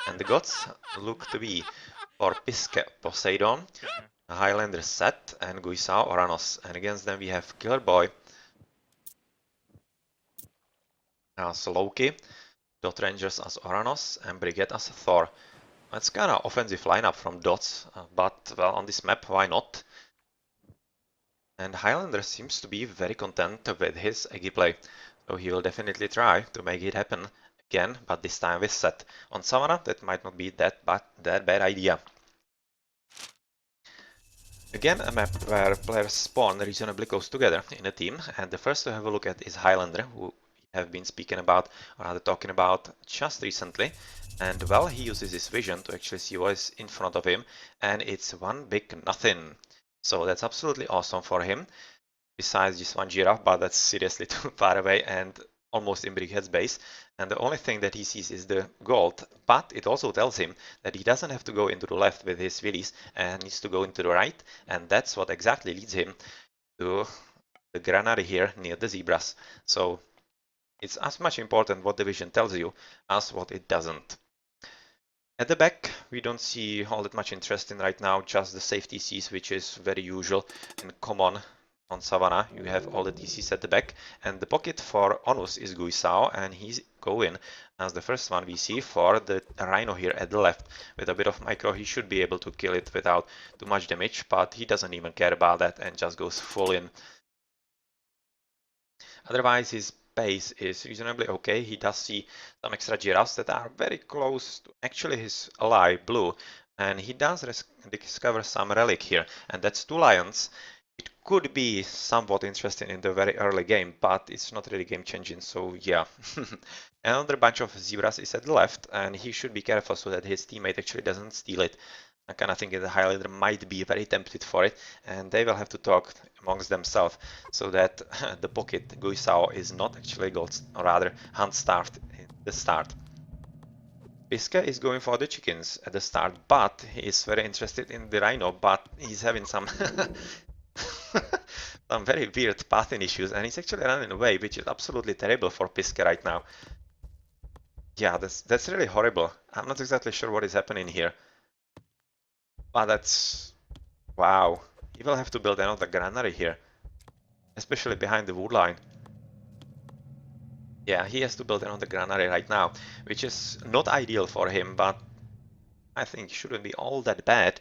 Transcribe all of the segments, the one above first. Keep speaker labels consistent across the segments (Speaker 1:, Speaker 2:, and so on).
Speaker 1: And the gods look to be for Piske Poseidon, Highlander Set, and Guisao Oranos. And against them we have Killer Boy as Loki, Dot Rangers as Oranos, and Brigade as Thor. That's kind of offensive lineup from Dots, but well, on this map, why not? And Highlander seems to be very content with his Eggy play, so he will definitely try to make it happen again, but this time with Set. On Savannah, that might not be that bad idea. Again, a map where players spawn reasonably close together in a team, and the first to have a look at is Highlander, who we have been speaking about, or rather talking about just recently. And well, he uses his vision to actually see what is in front of him, and it's one big nothing. So that's absolutely awesome for him. Besides just one giraffe, but that's seriously too far away and almost in Brickhead's base. And the only thing that he sees is the gold, but it also tells him that he doesn't have to go into the left with his willies and needs to go into the right, and that's what exactly leads him to the granary here near the zebras. So it's as much important what the vision tells you as what it doesn't. At the back, we don't see all that much interest in right now, just the safety Cs, which is very usual and common on Savannah. You have all the DCs at the back, and the pocket for Onus is Guisao, and he's going as the first one we see for the Rhino here at the left. With a bit of micro, he should be able to kill it without too much damage, but he doesn't even care about that and just goes full in. Otherwise, his pace is reasonably okay. He does see some extra giraffes that are very close to actually his ally, Blue, and he does discover some relic here, and that's 2 lions. It could be somewhat interesting in the very early game, but it's not really game changing, so yeah. Another bunch of zebras is at the left, and he should be careful so that his teammate actually doesn't steal it. I kind of think the Highlander might be very tempted for it, and they will have to talk amongst themselves so that the pocket Guisao is not actually gold, or rather hunt-starved in the start. Piska is going for the chickens at the start, but he is very interested in the rhino, but he's having some some very weird pathing issues, and he's actually running away, which is absolutely terrible for Piska right now. Yeah, that's really horrible. I'm not exactly sure what is happening here. But that's... wow. He will have to build another granary here. Especially behind the wood line. Yeah, he has to build another granary right now, which is not ideal for him, but I think shouldn't be all that bad.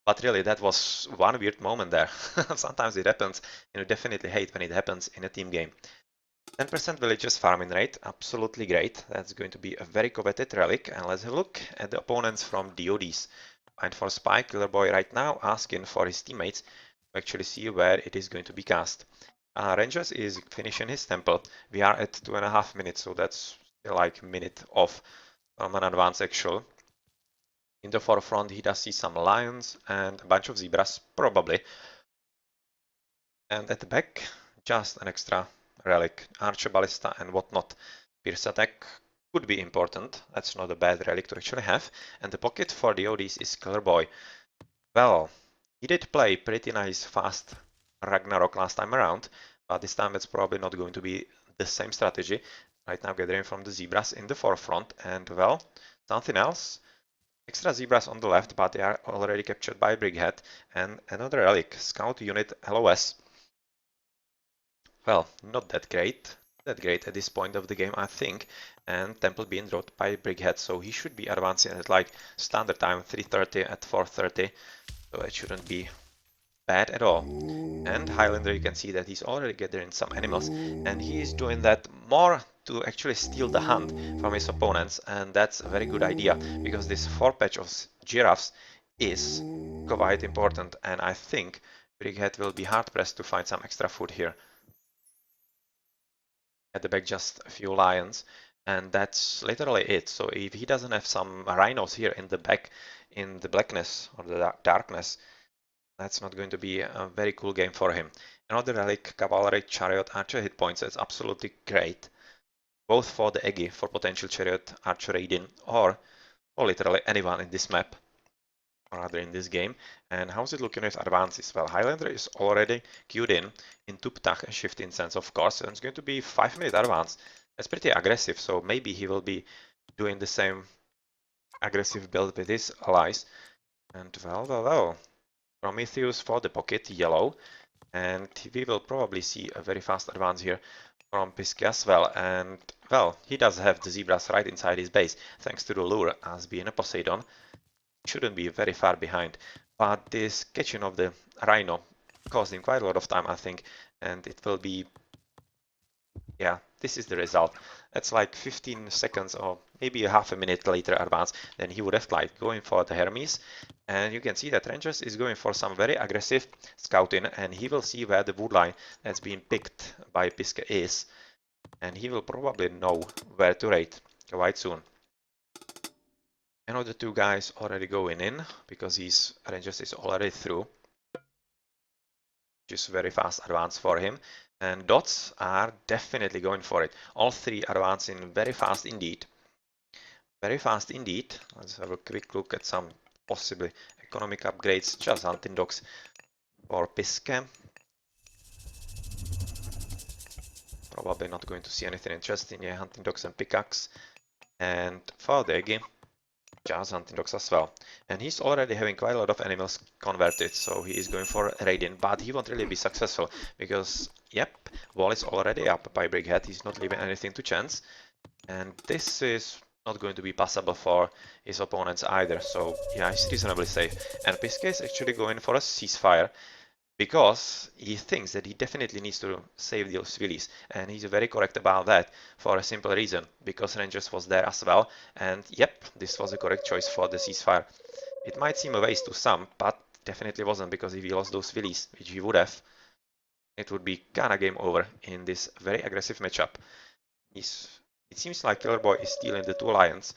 Speaker 1: But really, that was one weird moment there. Sometimes it happens, and you definitely hate when it happens in a team game. 10% villagers farming rate, absolutely great. That's going to be a very coveted relic. And let's have a look at the opponents from DoDs. And for Spy, Killer Boy right now asking for his teammates to actually see where it is going to be cast. Rangers is finishing his temple. We are at 2.5 minutes, so that's still like a minute off from an advance actual. In the forefront, he does see some lions and a bunch of zebras, probably. And at the back, just an extra relic, Archer Ballista and whatnot. Pierce attack could be important. That's not a bad relic to actually have. And the pocket for the ODs is Killer Boy. Well, he did play pretty nice fast Ragnarok last time around, but this time it's probably not going to be the same strategy. Right now gathering from the zebras in the forefront, and well, something else. Extra zebras on the left, but they are already captured by Brighead, and another relic, Scout Unit LOS. Well, not that great at this point of the game, I think, and Temple being dropped by Brighead, so he should be advancing at like standard time 3:30 at 4:30, so it shouldn't be bad at all. And Highlander, you can see that he's already gathering some animals, and he is doing that more to actually steal the hunt from his opponents, and that's a very good idea, because this 4 patch of giraffes is quite important, and I think Brighead will be hard pressed to find some extra food here. At the back, just a few lions, and that's literally it. So if he doesn't have some rhinos here in the back, in the blackness or the darkness, that's not going to be a very cool game for him. Another relic, Cavalry, Chariot, Archer hit points, it's absolutely great. Both for the Eggy, for potential Chariot, Archer raiding, or literally anyone in this map, or rather in this game. And how's it looking with advances? Well, Highlander is already queued in Tuptach and Shift Incense, of course, and it's going to be 5-minute advance. That's pretty aggressive, so maybe he will be doing the same aggressive build with his allies. And well. Prometheus for the pocket, yellow. And we will probably see a very fast advance here from Pisky as well. And well, he does have the zebras right inside his base, thanks to the lure as being a Poseidon. Shouldn't be very far behind. But this catching of the rhino caused him quite a lot of time, I think. And it will be, yeah, this is the result. That's like 15 seconds or maybe a half a minute later advance than he would have liked going for the Hermes. And you can see that Rangers is going for some very aggressive scouting, and he will see where the wood line that's being picked by Piska is. And he will probably know where to raid quite soon. And of the two guys already going in, because his Rangers is already through. Which is very fast advance for him. And dots are definitely going for it. All three advancing very fast indeed. Very fast indeed. Let's have a quick look at some possibly economic upgrades. Just hunting dogs for Piske. Probably not going to see anything interesting. Yeah, hunting dogs and pickaxe. And for Degi, just hunting dogs as well. And he's already having quite a lot of animals converted, so he is going for raiding, but he won't really be successful because, yep, wall is already up by Brighead. He's not leaving anything to chance, and this is not going to be possible for his opponents either, so yeah, he's reasonably safe. And Piske is actually going for a ceasefire because he thinks that he definitely needs to save those villies, and he's very correct about that for a simple reason, because Rangers was there as well, and yep, this was the correct choice for the ceasefire. It might seem a waste to some, but definitely wasn't, because if he lost those villies, which he would have, it would be kinda game over in this very aggressive matchup. It seems like Killer Boy is stealing the two lions.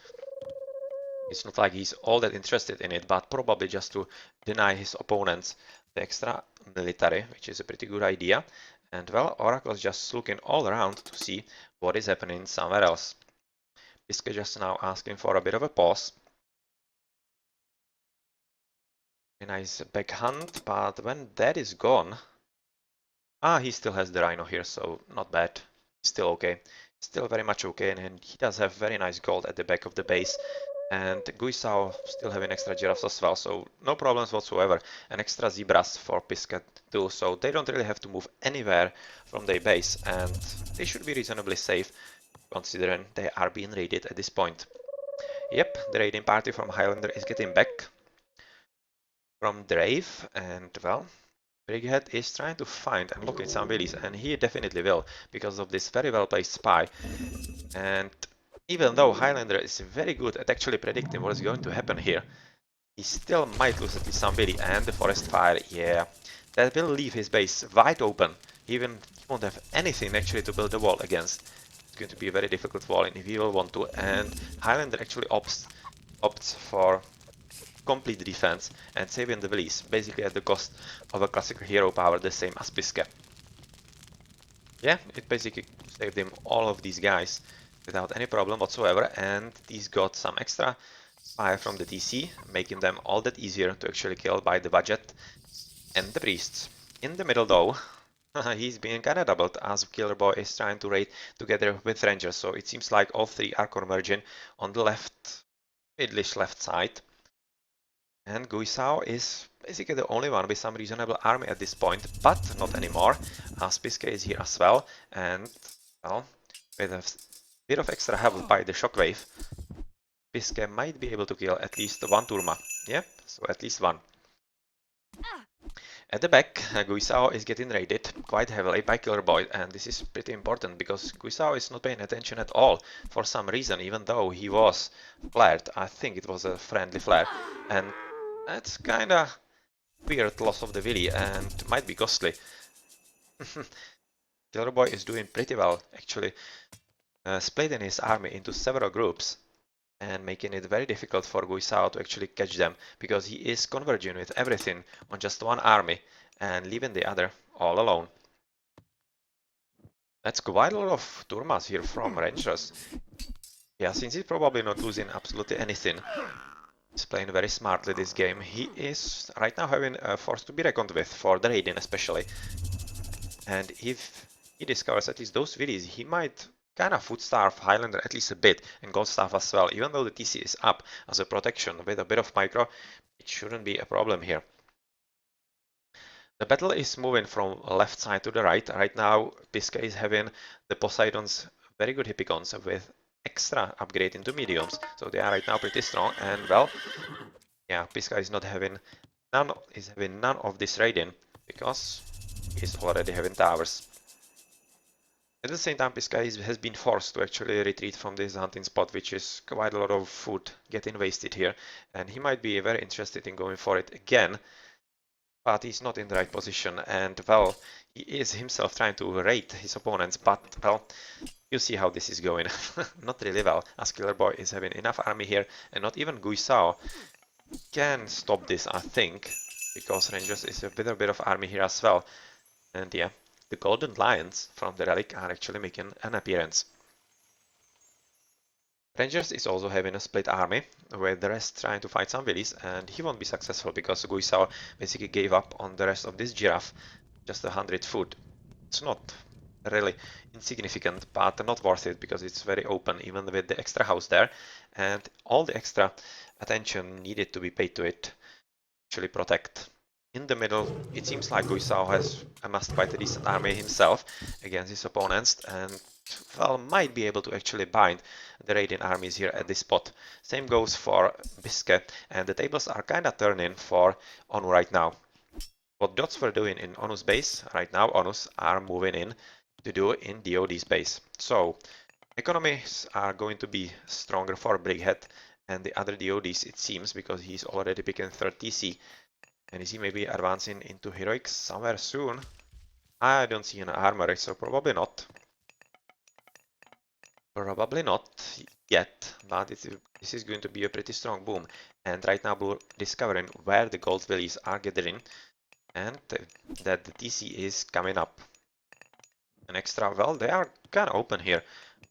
Speaker 1: It's not like he's all that interested in it, but probably just to deny his opponents the extra military, which is a pretty good idea. And well, Oracle's just looking all around to see what is happening somewhere else. Piske just now asking for a bit of a pause. A nice back hunt, but when that is gone... Ah, he still has the Rhino here, so not bad. Still okay. Still very much okay, and he does have very nice gold at the back of the base. And Guisao still having extra giraffes as well, so no problems whatsoever. And extra zebras for Pisket too, so they don't really have to move anywhere from their base, and they should be reasonably safe, considering they are being raided at this point. Yep, the raiding party from Highlander is getting back from Drave, and well, Brighead is trying to find and locate some villies, and he definitely will, because of this very well placed spy. And even though Highlander is very good at actually predicting what is going to happen here, he still might lose at least some villi, and the forest fire, yeah, that will leave his base wide open. He won't have anything actually to build a wall against. It's going to be a very difficult wall if he will want to, and Highlander actually opts for complete defense and saving the villies, basically at the cost of a classical hero power the same as Piske. Yeah, it basically saved him all of these guys without any problem whatsoever, and these got some extra fire from the TC, making them all that easier to actually kill by the budget and the priests. In the middle though, he's being kinda doubled as Killer Boy is trying to raid together with Rangers, so it seems like all three are converging on the left, middlish left side. And Guisao is basically the only one with some reasonable army at this point, but not anymore, as Piske is here as well, and, well, with a bit of extra help by the shockwave, Piske might be able to kill at least one Turma. Yep, so at least one. At the back, Guisao is getting raided quite heavily by Killer Boy, and this is pretty important because Guisao is not paying attention at all for some reason, even though he was flared. I think it was a friendly flare, and that's kinda weird loss of the Willy and might be costly. Killer Boy is doing pretty well, actually, splitting his army into several groups and making it very difficult for Guisao to actually catch them, because he is converging with everything on just one army and leaving the other all alone. That's quite a lot of Turmas here from Rangers. Yeah, since he's probably not losing absolutely anything, he's playing very smartly this game. He is right now having a force to be reckoned with, for the raiding especially. And if he discovers at least those villies, he might kind of food-starved Highlander at least a bit, and gold-starved as well. Even though the TC is up as a protection with a bit of micro, it shouldn't be a problem here. The battle is moving from left side to the right. Right now, Pisca is having the Poseidon's very good Hippicons with extra upgrade into mediums, so they are right now pretty strong. And well, yeah, Pisca is not having none of this raiding because he's already having towers. At the same time, Pisca has been forced to actually retreat from this hunting spot, which is quite a lot of food getting wasted here, and he might be very interested in going for it again, but he's not in the right position, and well, he is himself trying to raid his opponents, but well, you see how this is going. Not really well, as Killer Boy is having enough army here, and not even Guisao can stop this, I think, because Rangers is a bit of army here as well, and yeah, the Golden Lions from the Relic are actually making an appearance. Rangers is also having a split army, with the rest trying to fight some villies, and he won't be successful because Guisao basically gave up on the rest of this giraffe, just 100 food. It's not really insignificant, but not worth it because it's very open, even with the extra house there, and all the extra attention needed to be paid to it actually protect. In the middle, it seems like Guisao has amassed quite a decent army himself against his opponents, and well, might be able to actually bind the raiding armies here at this spot. Same goes for Biscuit, and the tables are kinda turning for ONU right now. What DOTs were doing in ONU's base, right now ONUs are moving in to do in DoD's base. So, economies are going to be stronger for Brighead and the other DoDs, it seems, because he's already picking 3rd TC. And is he maybe advancing into Heroics somewhere soon? I don't see an armory, so probably not. Probably not yet, but this is going to be a pretty strong boom. And right now we're discovering where the gold villies are gathering, and that the TC is coming up. An extra, well, they are kind of open here.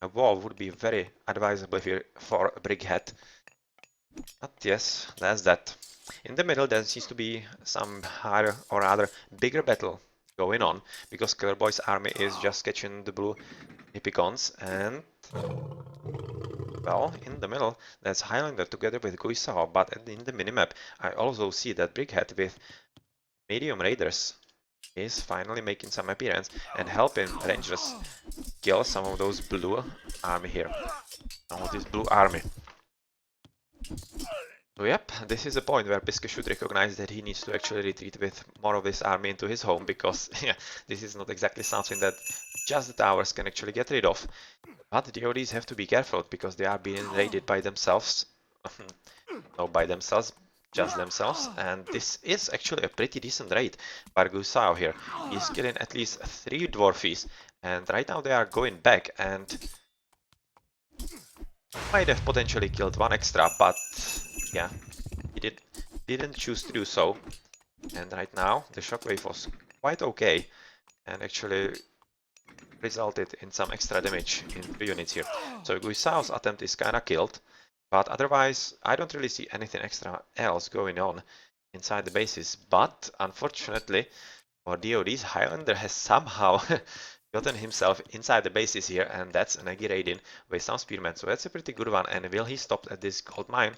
Speaker 1: A wall would be very advisable here for a Brighead. But yes, that's that. In the middle there seems to be some higher or rather bigger battle going on, because Killer Boy's army is just catching the blue Hippicons, and well, in the middle there's Highlander together with Guisao, but in the minimap I also see that Brighead with medium raiders is finally making some appearance and helping Rangers kill some of those blue army here, some of this blue army. So yep, this is a point where Piska should recognize that he needs to actually retreat with more of this army into his home, because yeah, this is not exactly something that just the towers can actually get rid of. But the DoDs have to be careful, because they are being raided by themselves. No, by themselves, just themselves, and this is actually a pretty decent raid by Gusao here. He's killing at least 3 dwarfies, and right now they are going back, and might have potentially killed 1 extra, but yeah, he didn't choose to do so. And right now the shockwave was quite okay and actually resulted in some extra damage in 3 units here. So Guisao's attempt is kinda killed, but otherwise I don't really see anything extra else going on inside the bases. But unfortunately for DoD's, Highlander has somehow gotten himself inside the bases here, and that's an Nagi raiding with some spearmen, so that's a pretty good one. And will he stop at this gold mine?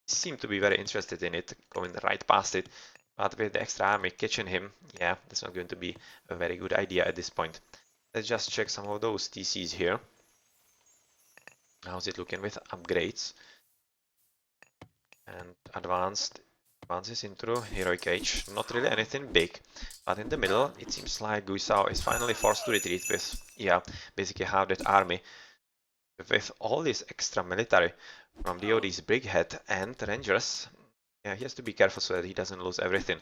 Speaker 1: He seemed to be very interested in it, going right past it, but with the extra army catching him, yeah, that's not going to be a very good idea at this point. Let's just check some of those TCs here. How's it looking with upgrades? And advances into Heroic Age. Not really anything big, but in the middle it seems like Guisao is finally forced to retreat with, yeah, basically half that army. With all this extra military from DoD's Brighead and Rangers, yeah, he has to be careful so that he doesn't lose everything.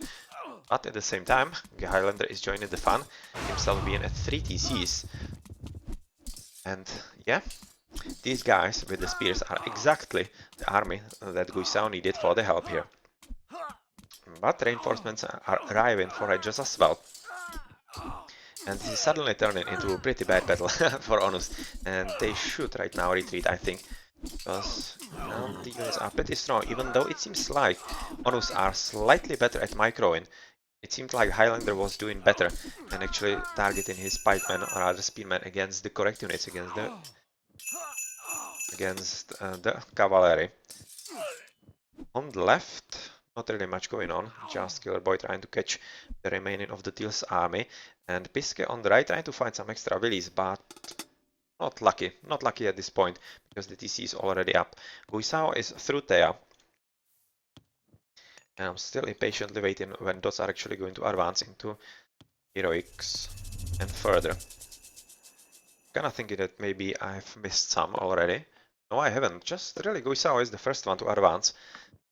Speaker 1: But at the same time, Highlander is joining the fun, himself being at 3 TCs. And yeah, these guys with the spears are exactly the army that Guisao needed for the help here. But reinforcements are arriving for Rangers as well. And this is suddenly turning into a pretty bad battle for ONUs. And they should right now retreat, I think. Because the units are pretty strong, even though it seems like ONUs are slightly better at microing. It seemed like Highlander was doing better and actually targeting his pikemen or other spearmen against the correct units, against the cavalry. On the left, not really much going on, just Killer Boy trying to catch the remaining of the Teal's army, and Piske on the right trying to find some extra villies, but not lucky at this point, because the TC is already up. Guisao is through Thea, and I'm still impatiently waiting when dots are actually going to advance into heroics and further. Kinda thinking that maybe I've missed some already. No, I haven't. Just really Guisao is the first one to advance,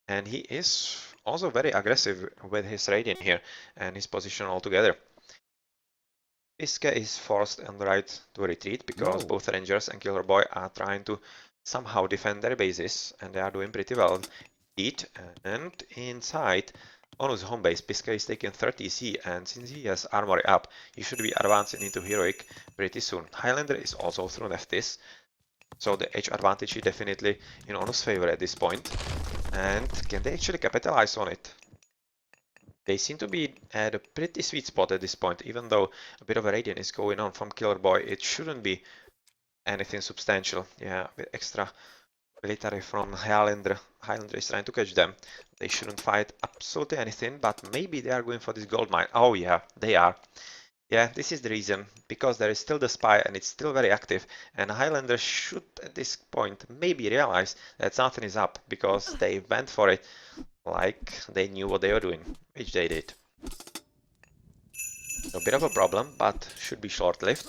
Speaker 1: and he is also very aggressive with his Radiant here and his position altogether. Piske is forced on the right to retreat because both Rangers and Killer Boy are trying to somehow defend their bases, and they are doing pretty well indeed. And inside ONU's home base, Piske is taking 30 C, and since he has armory up, he should be advancing into heroic pretty soon. Highlander is also through Neftis, so the edge advantage is definitely in ONU's favor at this point. And can they actually capitalize on it? They seem to be at a pretty sweet spot at this point, even though a bit of a radiant is going on from Killer Boy. It shouldn't be anything substantial. Yeah, with extra military from Highlander. Highlander is trying to catch them. They shouldn't fight absolutely anything, but maybe they are going for this gold mine. Oh yeah, they are. Yeah, this is the reason, because there is still the spy and it's still very active, and Highlander should at this point maybe realize that something is up, because they went for it like they knew what they were doing, which they did. So a bit of a problem, but should be short-lived.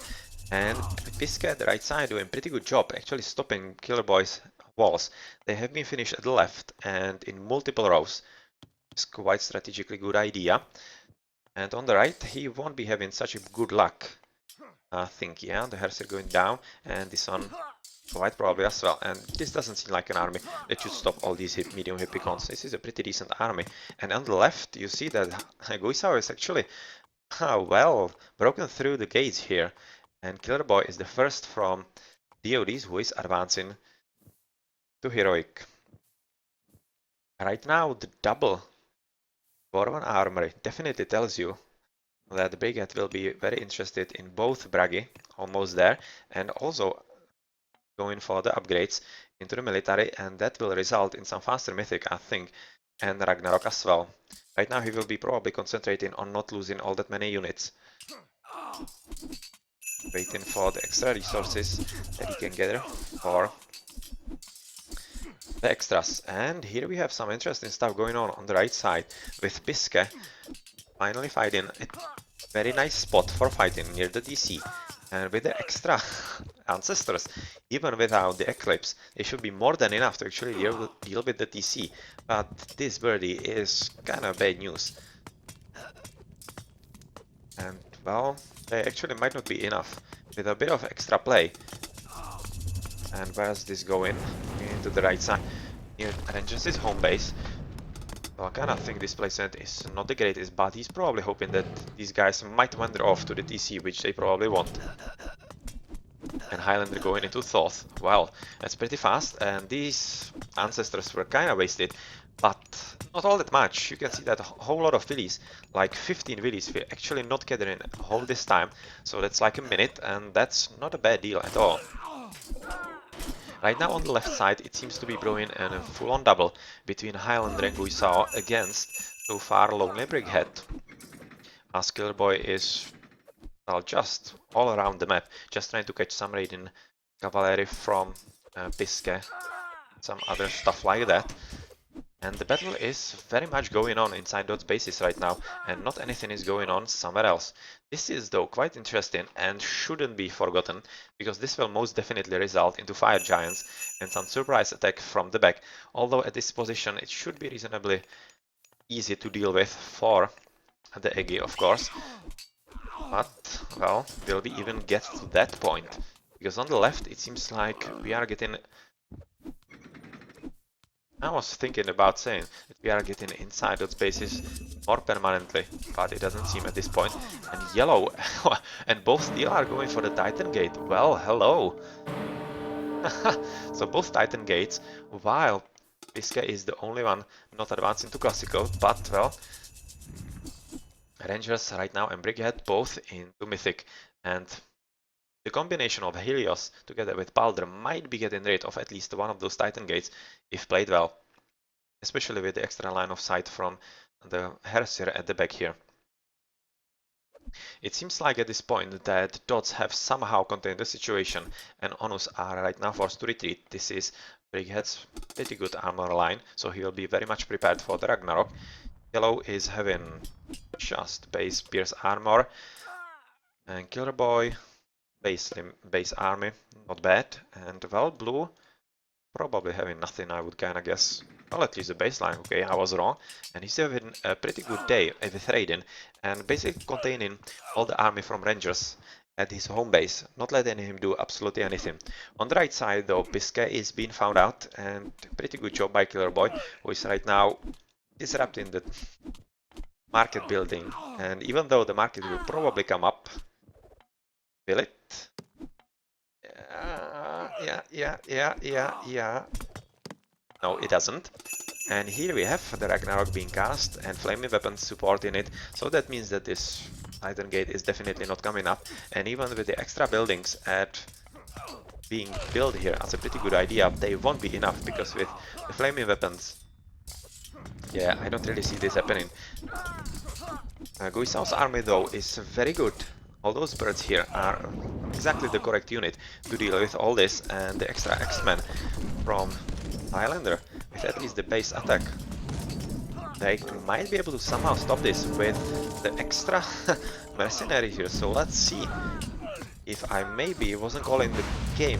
Speaker 1: And Piske at the right side doing a pretty good job actually stopping Killer Boy's walls. They have been finished at the left and in multiple rows. It's quite strategically good idea. And on the right, he won't be having such a good luck. I think, yeah, the Hearse are going down, and this one quite probably as well. And this doesn't seem like an army that should stop all these medium hippicons. This is a pretty decent army. And on the left, you see that Guisao is actually, well, broken through the gates here. And Killer Boy is the first from DoDs who is advancing to heroic. Right now, the double Borvan armory definitely tells you that the Brigade will be very interested in both Bragi, almost there, and also going for the upgrades into the military, and that will result in some faster Mythic, I think, and Ragnarok as well. Right now he will be probably concentrating on not losing all that many units. Waiting for the extra resources that he can gather for the extras. And here we have some interesting stuff going on the right side, with Piske finally finding a very nice spot for fighting near the DC. And with the extra ancestors, even without the eclipse, they should be more than enough to actually deal with the DC. But this birdie is kind of bad news. And well, they actually might not be enough with a bit of extra play. And where's this going? Into the right side, near Rangers' home base. So I kind of think this placement is not the greatest, but he's probably hoping that these guys might wander off to the TC, which they probably won't. And Highlander going into Thoth. Well, that's pretty fast, and these ancestors were kind of wasted, but not all that much. You can see that a whole lot of villies, like 15 villies, we're actually not gathering all this time, so that's like a minute, and that's not a bad deal at all. Right now on the left side, it seems to be brewing a full-on double between Highlander and Guisao against, so far, Lonely Brighead. As Killer Boy is, well, just all around the map, just trying to catch some raiding cavalry from Piske, some other stuff like that. And the battle is very much going on inside those bases right now, and not anything is going on somewhere else. This is though quite interesting and shouldn't be forgotten, because this will most definitely result into fire giants and some surprise attack from the back, although at this position it should be reasonably easy to deal with for the Eggy, of course. But, well, will we even get to that point? Because on the left it seems like we are getting... I was thinking about saying that we are getting inside those bases more permanently, but it doesn't seem at this point. And yellow, and both still are going for the Titan Gate. Well, hello! So both Titan Gates, while Piske is the only one not advancing to Classical, but, well, Rangers right now and Brigade both into Mythic, and the combination of Helios together with Balder might be getting rid of at least one of those Titan gates if played well, especially with the extra line of sight from the Herser at the back here. It seems like at this point that DoDs have somehow contained the situation and ONUs are right now forced to retreat. This is Brigade's pretty good armor line, so he will be very much prepared for the Ragnarok. Yellow is having just base Pierce armor, and Killer Boy base army, not bad, and well, Blue probably having nothing, I would kinda guess. Well, at least the baseline, okay, I was wrong. And he's having a pretty good day with Raiden and basically containing all the army from Rangers at his home base, not letting him do absolutely anything. On the right side though, Biscay is being found out, and pretty good job by Killer Boy, who is right now disrupting the market building. And even though the market will probably come up, will it? Yeah. No, it doesn't. And here we have the Ragnarok being cast and flaming weapons supporting it, so that means that this Titan Gate is definitely not coming up. And even with the extra buildings being built here as a pretty good idea, they won't be enough, because with the flaming weapons, yeah, I don't really see this happening. Guisao's army though is very good. All those birds here are exactly the correct unit to deal with all this, and the extra X-Men from Highlander with at least the base attack. They might be able to somehow stop this with the extra mercenary here, so let's see if I maybe wasn't calling the game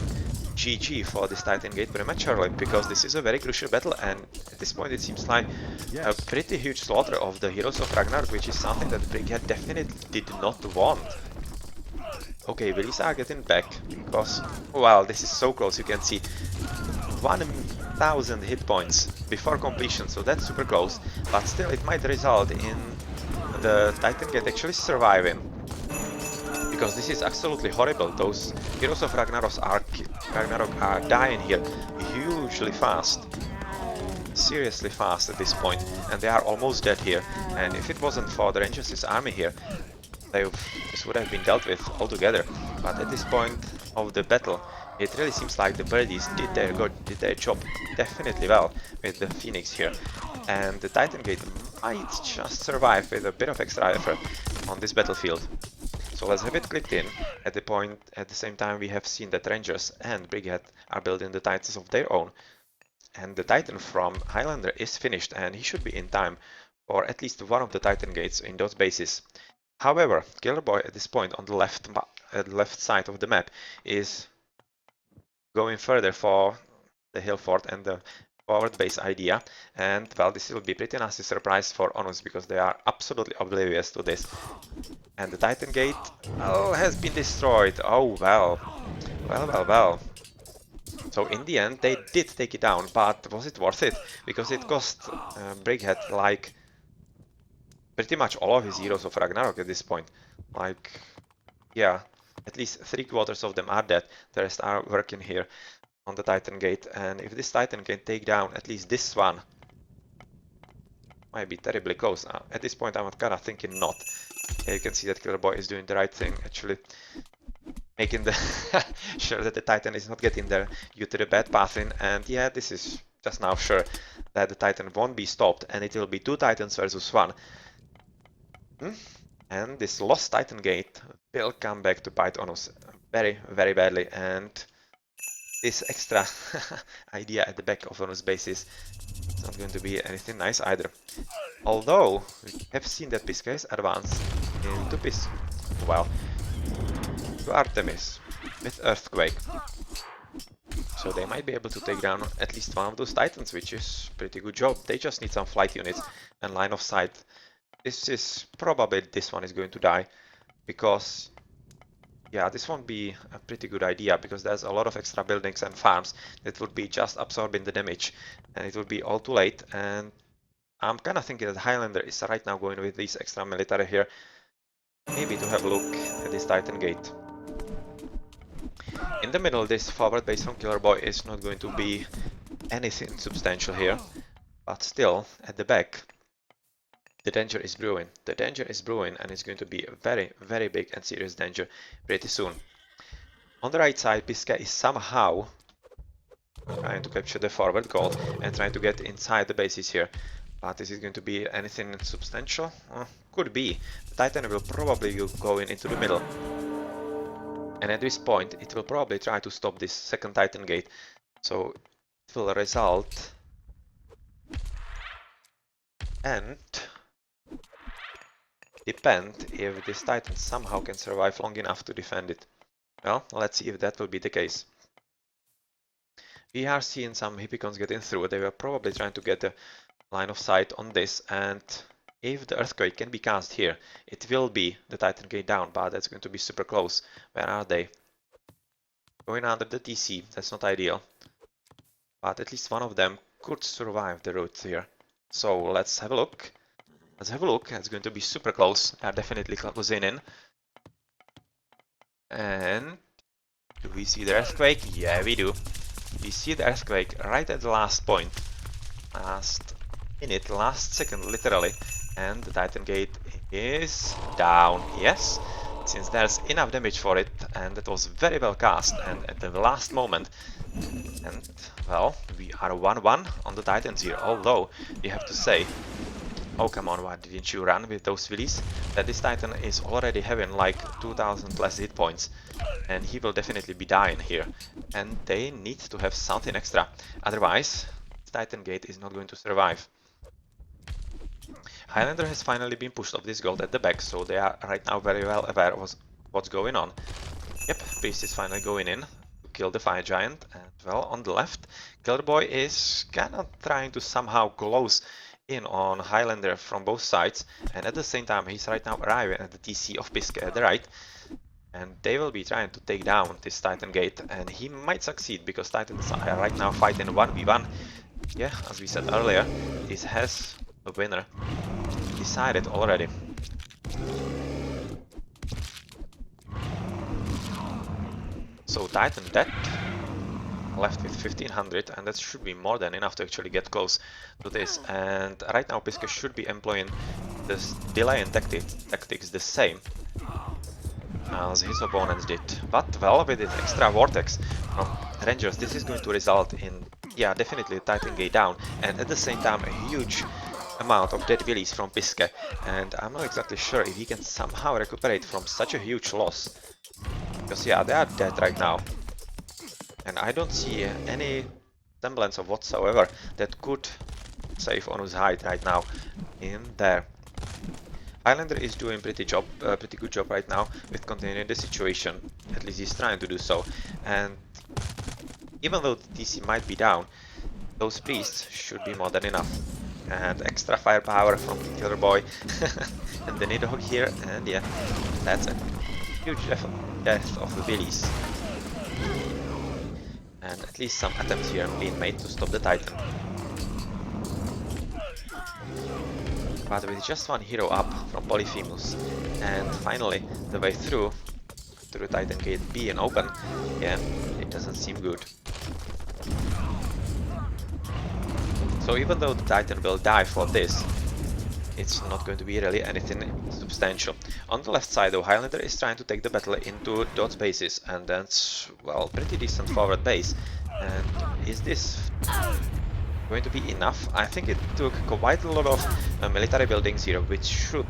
Speaker 1: GG for this Titan Gate prematurely, because this is a very crucial battle, and at this point it seems like a pretty huge slaughter of the heroes of Ragnarok, which is something that Brigade definitely did not want. Okay, Willies are getting back, because, well, this is so close, you can see 1000 hit points before completion, so that's super close, but still it might result in the Titan Gate actually surviving, because this is absolutely horrible. Those heroes of Ragnarok are dying here hugely fast, seriously fast at this point, and they are almost dead here. And if it wasn't for the Rangers' army here, this would have been dealt with altogether. But at this point of the battle, it really seems like the birdies did their job definitely well with the Phoenix here, and the Titan Gate might just survive with a bit of extra effort on this battlefield. So let's have it clicked in at the same time we have seen that Rangers and Brigade are building the Titans of their own, and the Titan from Highlander is finished, and he should be in time for at least one of the Titan Gates in those bases. However, Killer Boy at this point on the left side of the map is going further for the hill fort and the forward base idea, and well, this will be pretty nasty surprise for ONUs, because they are absolutely oblivious to this. And the Titan Gate, well, has been destroyed. Oh well. Well. So in the end they did take it down, but was it worth it? Because it cost Brigade like pretty much all of his heroes of Ragnarok at this point. Like, yeah, at least 3/4 of them are dead. The rest are working here on the Titan Gate, and if this Titan can take down at least this one, might be terribly close. At this point I'm kinda thinking not. Yeah, you can see that Killer Boy is doing the right thing, actually making the sure that the Titan is not getting there due to the bad pathing, and yeah, this is just now sure that the Titan won't be stopped, and it will be 2 Titans versus 1. And this lost Titan Gate will come back to bite ONUs very, very badly, and this extra idea at the back of ONUs bases is not going to be anything nice either. Although we have seen that Biscay's advanced into to Artemis with Earthquake, so they might be able to take down at least one of those Titans, which is a pretty good job. They just need some flight units and line of sight. This one is going to die, because yeah, this won't be a pretty good idea, because there's a lot of extra buildings and farms that would be just absorbing the damage, and it would be all too late. And I'm kind of thinking that Highlander is right now going with these extra military here, maybe to have a look at this Titan Gate. In the middle, this forward base from Killer Boy is not going to be anything substantial here, but still, at the back, The danger is brewing. The danger is brewing, and it's going to be a very, very big and serious danger pretty soon. On the right side, Pisca is somehow trying to capture the forward goal and trying to get inside the bases here. But is it going to be anything substantial? Could be. The Titan will probably go into the middle. And at this point, it will probably try to stop this second Titan gate. So it will result and depend if this Titan somehow can survive long enough to defend it. Well, let's see if that will be the case. We are seeing some Hippicons getting through. They were probably trying to get a line of sight on this, and if the earthquake can be cast here, it will be the Titan gate down, but that's going to be super close. Where are they? Going under the TC, that's not ideal. But at least one of them could survive the route here. So let's have a look. Let's have a look. It's going to be super close. They are definitely closing in. And do we see the earthquake? Yeah, we do. We see the earthquake right at the last point. Last minute, last second, literally. And the Titan gate is down. Yes, since there's enough damage for it, and that was very well cast, and at the last moment. And, well, we are 1-1 on the Titans here, although we have to say, oh come on, why didn't you run with those Willies? That this Titan is already having like 2000 less hit points, and he will definitely be dying here. And they need to have something extra, otherwise Titan gate is not going to survive. Highlander has finally been pushed off this gold at the back, so they are right now very well aware of what's going on. Yep, Priest is finally going in to kill the Fire Giant, and well, on the left, Killer Boy is kind of trying to somehow close in on Highlander from both sides, and at the same time he's right now arriving at the TC of Pisca at the right, and they will be trying to take down this Titan gate, and he might succeed because Titans are right now fighting 1v1. Yeah, as we said earlier, this has a winner decided already. So Titan dead, left with 1500, and that should be more than enough to actually get close to this. And right now Pisca should be employing this delay and tactics the same as his opponents did. But well, with this extra vortex from Rangers, this is going to result in, yeah, definitely Titan gate down, and at the same time a huge amount of dead Willies from Pisca, and I'm not exactly sure if he can somehow recuperate from such a huge loss. Because yeah, they are dead right now. And I don't see any semblance of whatsoever that could save Onu's hide right now in there. Highlander is doing pretty good job right now with containing the situation. At least he's trying to do so. And even though the TC might be down, those priests should be more than enough. And extra firepower from the Killer Boy and the Nidhogg here, and yeah, that's a huge death of the Willies. And at least some attempts here being made to stop the Titan. But with just one hero up from Polyphemus, and finally the way through Titan gate being open, yeah, it doesn't seem good. So even though the Titan will die for this, it's not going to be really anything substantial. On the left side though, Highlander is trying to take the battle into DoD's bases, and that's, well, pretty decent forward base. And is this going to be enough? I think it took quite a lot of military buildings here, which should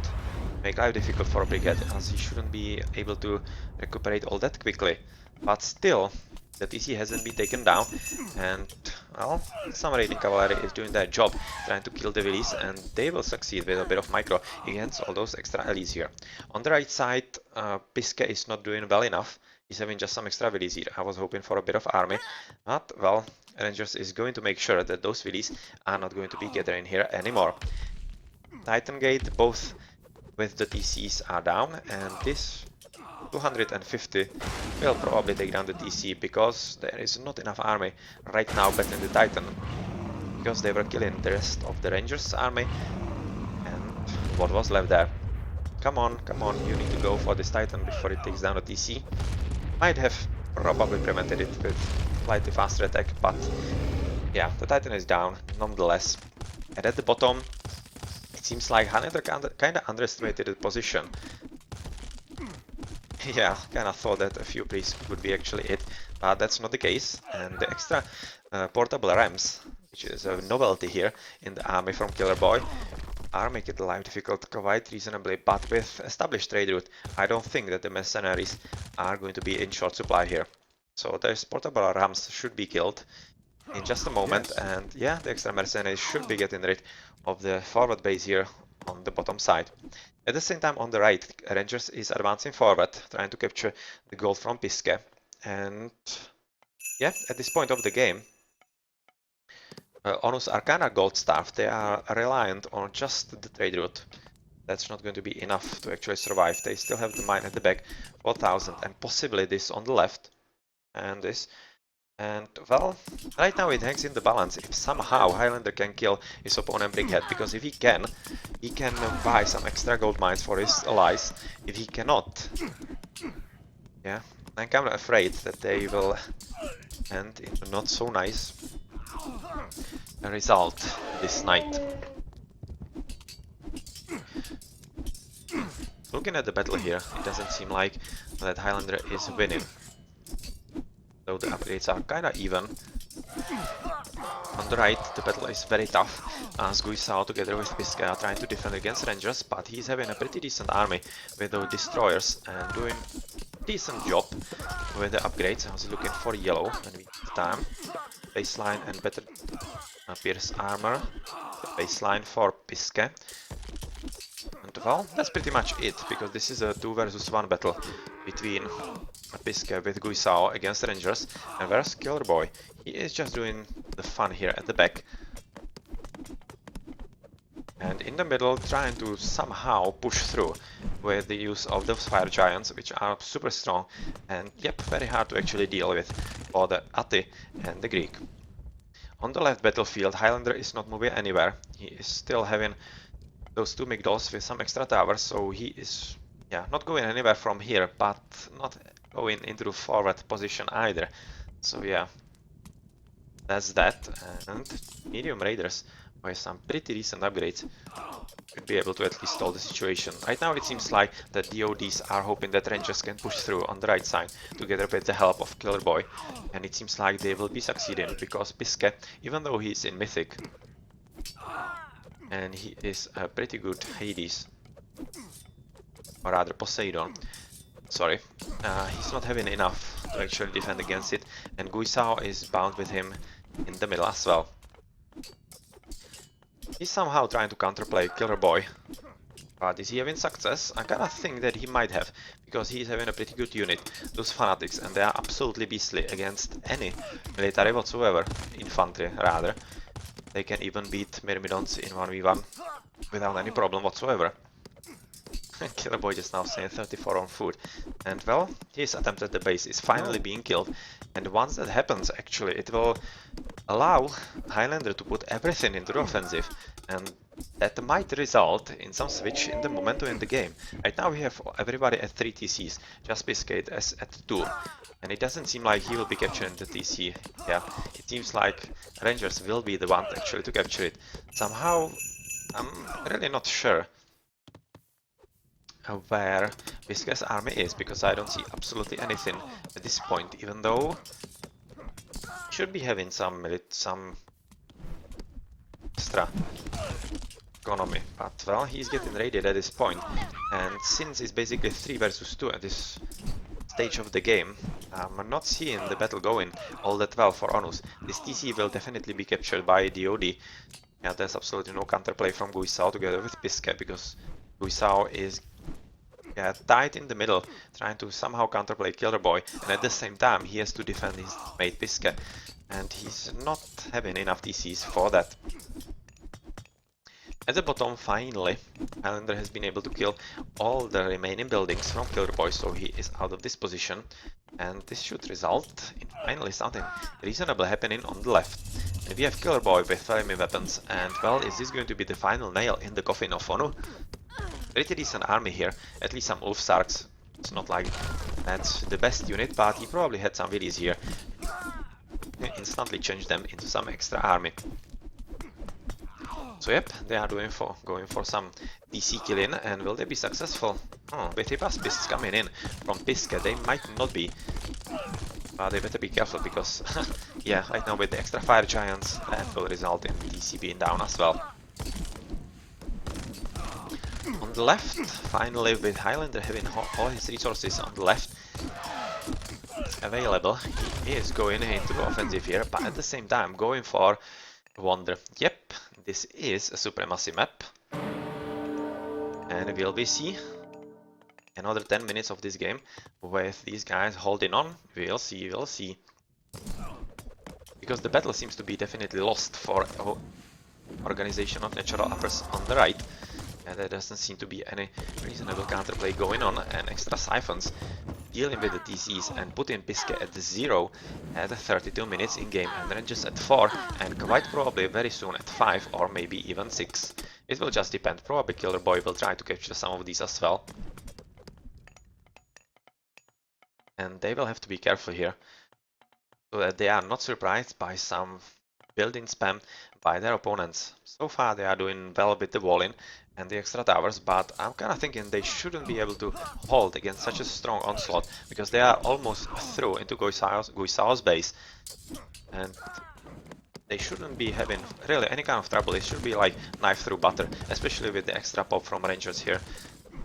Speaker 1: make life difficult for a brigade, as he shouldn't be able to recuperate all that quickly. But still, the TC hasn't been taken down, and well, some raiding cavalry is doing their job, trying to kill the Willies, and they will succeed with a bit of micro against all those extra allies here. On the right side, Pisca is not doing well enough. He's having just some extra Willies here. I was hoping for a bit of army, but well, Rangers is going to make sure that those Willies are not going to be gathering here anymore. Titan gate, both with the TCs, are down, and this 250 will probably take down the TC, because there is not enough army right now battling the Titan, because they were killing the rest of the Rangers army and what was left there. Come on, you need to go for this Titan before it takes down the TC. Might have probably prevented it with slightly faster attack, but yeah, the Titan is down nonetheless. And at the bottom, it Seems like Highlander kinda underestimated the position. Yeah, kinda thought that a few priests would be actually it, but that's not the case. And the extra portable rams, which is a novelty here in the army from Killer Boy, are making the life difficult quite reasonably, but with established trade route, I don't think that the mercenaries are going to be in short supply here. So those portable rams should be killed in just a moment, and yeah, the extra mercenaries should be getting rid of the forward base here on the bottom side. At the same time, on the right, Rangers is advancing forward, trying to capture the gold from Pisce. And yeah, at this point of the game, ONU's are kinda gold starved. They are reliant on just the trade route. That's not going to be enough to actually survive. They still have the mine at the back, 4,000, and possibly this on the left, and this. And well, right now it hangs in the balance. If somehow Highlander can kill his opponent Brickhead, because if he can buy some extra gold mines for his allies. If he cannot, yeah, I'm kind of afraid that they will end in a not so nice result this night. Looking at the battle here, it doesn't seem like that Highlander is winning. Though the upgrades are kinda even. On the right, the battle is very tough, as Guisao together with Pisce are trying to defend against Rangers, but he's having a pretty decent army with the destroyers and doing a decent job with the upgrades. I was looking for yellow when we had the time. Baseline and better pierce armor. Baseline for Pisce. And well, that's pretty much it, because this is a 2 versus 1 battle between Pisce with Guisao against Rangers, and where's Killer Boy? He is just doing the fun here at the back. And in the middle, trying to somehow push through with the use of those fire giants, which are super strong and yep, very hard to actually deal with for the Ati and the Greek. On the left battlefield, Highlander is not moving anywhere. He is still having those 2 Migdols with some extra towers, so he is not going anywhere from here, but not going into the forward position either. So yeah, that's that. And medium raiders with some pretty decent upgrades should be able to at least stall the situation. Right now it seems like the DoDs are hoping that Rangers can push through on the right side together with the help of Killer Boy, and it seems like they will be succeeding, because Pisce, even though he's in Mythic and he is a pretty good Hades, or rather Poseidon, sorry, he's not having enough to actually defend against it, and Guisao is bound with him in the middle as well. He's somehow trying to counterplay Killer Boy, but is he having success? I kinda think that he might have, because he's having a pretty good unit, those fanatics, and they are absolutely beastly against any military whatsoever, infantry rather. They can even beat Myrmidons in 1v1 without any problem whatsoever. Killer Boy just now saying 34 on food, and well, his attempt at the base is finally being killed, and once that happens, actually, it will allow Highlander to put everything into the offensive, and that might result in some switch in the momentum in the game. Right now we have everybody at 3 TCs, just Biscuit as at 2, and it doesn't seem like he will be capturing the TC. Yeah, it seems like Rangers will be the one actually to capture it. Somehow, I'm really not sure where Biscuit's army is, because I don't see absolutely anything at this point, even though he should be having some extra economy, but well, he's getting raided at this point, and since it's basically 3 versus 2 at this stage of the game, I'm not seeing the battle going all that well for ONUs. This TC will definitely be captured by DoD. Yeah, there's absolutely no counterplay from Guisao together with Pisce, because Guisao is tight in the middle, trying to somehow counterplay Killer Boy, and at the same time he has to defend his mate Pisce, and he's not having enough TCs for that. At the bottom, finally, Highlander has been able to kill all the remaining buildings from Killer Boy, so he is out of this position, and this should result in finally something reasonable happening on the left. And we have Killer Boy with flaming weapons, and well, is this going to be the final nail in the coffin of ONU? Pretty decent army here, at least some Ulfsarks. It's not like that's the best unit, but he probably had some willies here. Instantly changed them into some extra army. So yep, they are going for some DC killing, and will they be successful? Oh, with Hypaspis coming in from Piska, they might not be. But they better be careful because, yeah, right now with the extra fire giants, that will result in DC being down as well. On the left, finally, with Highlander having all his resources on the left available, he is going into the offensive here, but at the same time going for Wonder. Yep, this is a supremacy map. And will we see another 10 minutes of this game with these guys holding on? We'll see, we'll see. Because the battle seems to be definitely lost for Organization of Natural Uppers on the right. And there doesn't seem to be any reasonable counterplay going on, and extra siphons dealing with the DCs and putting Piske at 0 at 32 minutes in game, and Rangers at 4, and quite probably very soon at 5 or maybe even 6. It will just depend. Probably Killer Boy will try to capture some of these as well. And they will have to be careful here, so that they are not surprised by some building spam by their opponents. So far they are doing well with the wall-in and the extra towers, but I'm kind of thinking they shouldn't be able to hold against such a strong onslaught, because they are almost through into Guisao's base, and they shouldn't be having really any kind of trouble. It should be like knife through butter, especially with the extra pop from Rangers here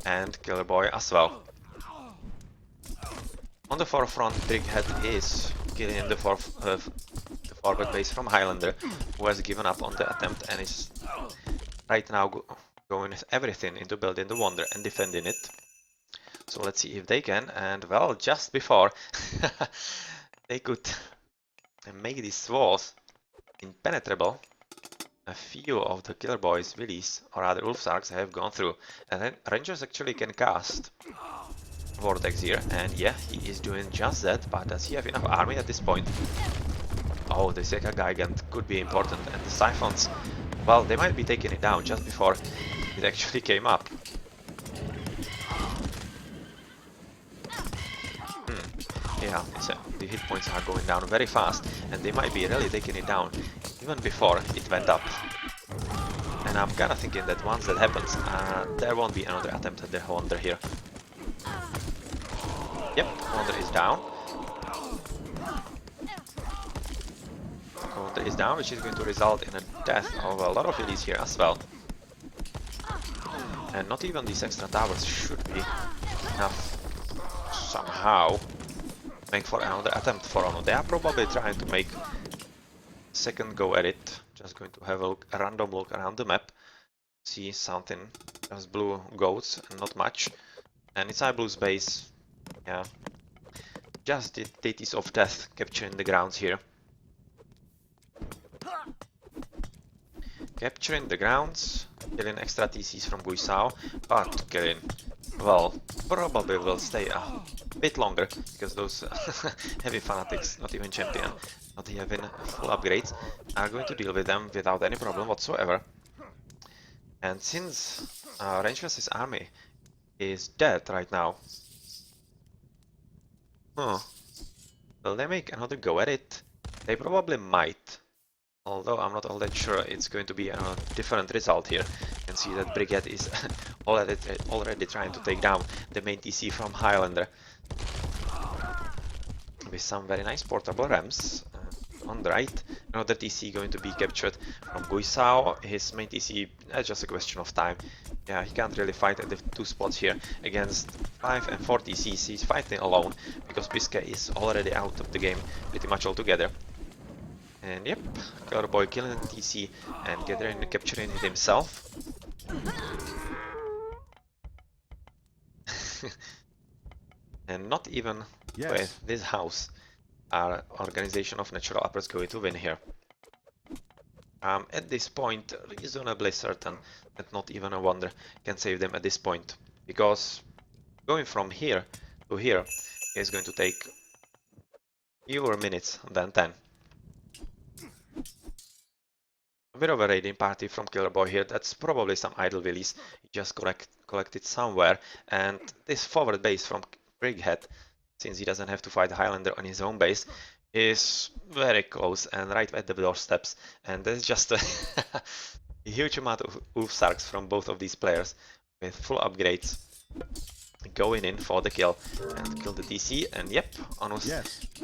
Speaker 1: and Killer Boy as well. On the forefront, Brighead is killing the forward base from Highlander, who has given up on the attempt and is right now going with everything into building the Wonder and defending it. So let's see if they can, and well, just before they could make these walls impenetrable, a few of the Killer Boys' Willies, or rather Ulfsarks, have gone through, and then Rangers actually can cast Vortex here, and yeah, he is doing just that, but does he have enough army at this point? Oh, the Seka Gigant could be important, and the Siphons, well, they might be taking it down just before it actually came up. Yeah, the hit points are going down very fast, and they might be really taking it down even before it went up. And I'm kinda thinking that once that happens, there won't be another attempt at the Wonder here. Yep, Wonder is down. Wonder is down, which is going to result in a death of a lot of Willies here as well. And not even these extra towers should be enough somehow make for another attempt for ONU. They are probably trying to make second go at it. Just going to have a random look around the map. See something. Just blue goats and not much. And inside Blue's base, yeah, just the deities of death capturing the grounds here. Capturing the grounds, killing extra TCs from Guisao, but killing, well, probably will stay a bit longer, because those heavy fanatics, not even champion, not having full upgrades, are going to deal with them without any problem whatsoever. And since Rangers' army is dead right now, will they make another go at it? They probably might. Although I'm not all that sure it's going to be a different result here. You can see that Brigade is already trying to take down the main TC from Highlander. With some very nice portable rams. On the right, another TC going to be captured from Guisao. His main TC, that's just a question of time. Yeah, he can't really fight at the two spots here against 5 and 4 TCs. He's fighting alone because Piske is already out of the game pretty much altogether. And yep, Killer Boy killing the TC and capturing it himself. And not even with this house are Organization of Natural Uppers going to win here. At this point, reasonably certain that not even a Wonder can save them at this point, because going from here to here is going to take fewer minutes than 10. A bit of a raiding party from Killer Boy here. That's probably some idle Willies he just collected somewhere, and this forward base from Brighead, since he doesn't have to fight Highlander on his own base, is very close and right at the doorsteps, and that's just a A huge amount of Ulfsarks from both of these players with full upgrades going in for the kill and kill the DC. And yep, Onus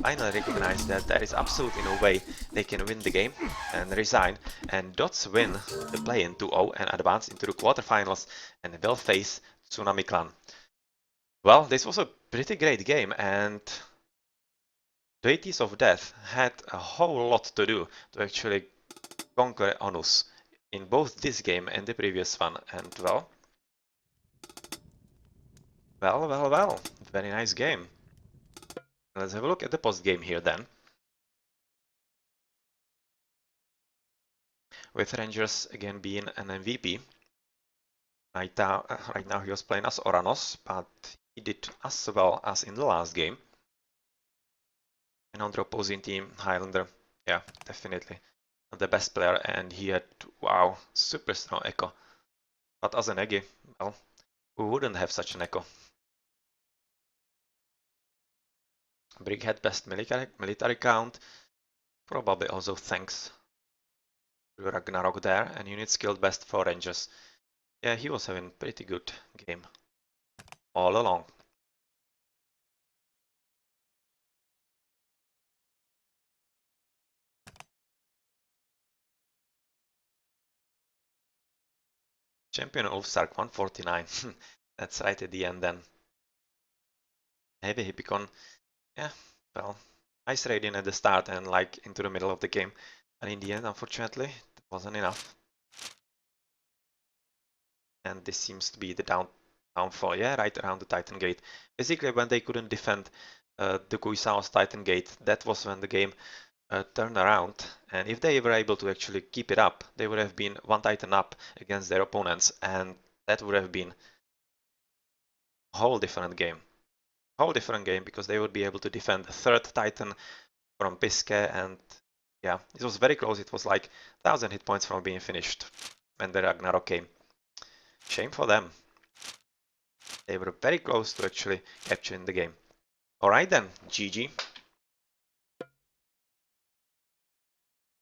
Speaker 1: finally recognized that there is absolutely no way they can win the game and resign, and Dots win the play-in 2-0 and advance into the quarterfinals and will face Tsunami Clan. Well, this was a pretty great game, and Deities of Death had a whole lot to do to actually conquer Onus in both this game and the previous one, and well, very nice game. Let's have a look at the post game here then. With Rangers again being an MVP. Right now he was playing as Oranos, but he did as well as in the last game. And on the opposing team, Highlander, yeah, definitely the best player, and he had, wow, super strong echo. But as an Eggy, well, who wouldn't have such an echo? Brig had best military count, probably also thanks to Ragnarok there, and unit skilled best for Rangers. Yeah, he was having pretty good game all along. Champion of Sark 149. That's right at the end then. Heavy Hippicon. Yeah, well, nice raiding at the start and like into the middle of the game. And in the end, unfortunately, it wasn't enough. And this seems to be the downfall, yeah, right around the Titan Gate. Basically, when they couldn't defend the Kuisao's Titan Gate, that was when the game turned around. And if they were able to actually keep it up, they would have been one Titan up against their opponents, and that would have been a whole different game. Whole different game, because they would be able to defend the third Titan from Bisque, and yeah, it was very close. It was like 1000 hit points from being finished when the Ragnarok came. Shame for them. They were very close to actually capturing the game. Alright then, GG.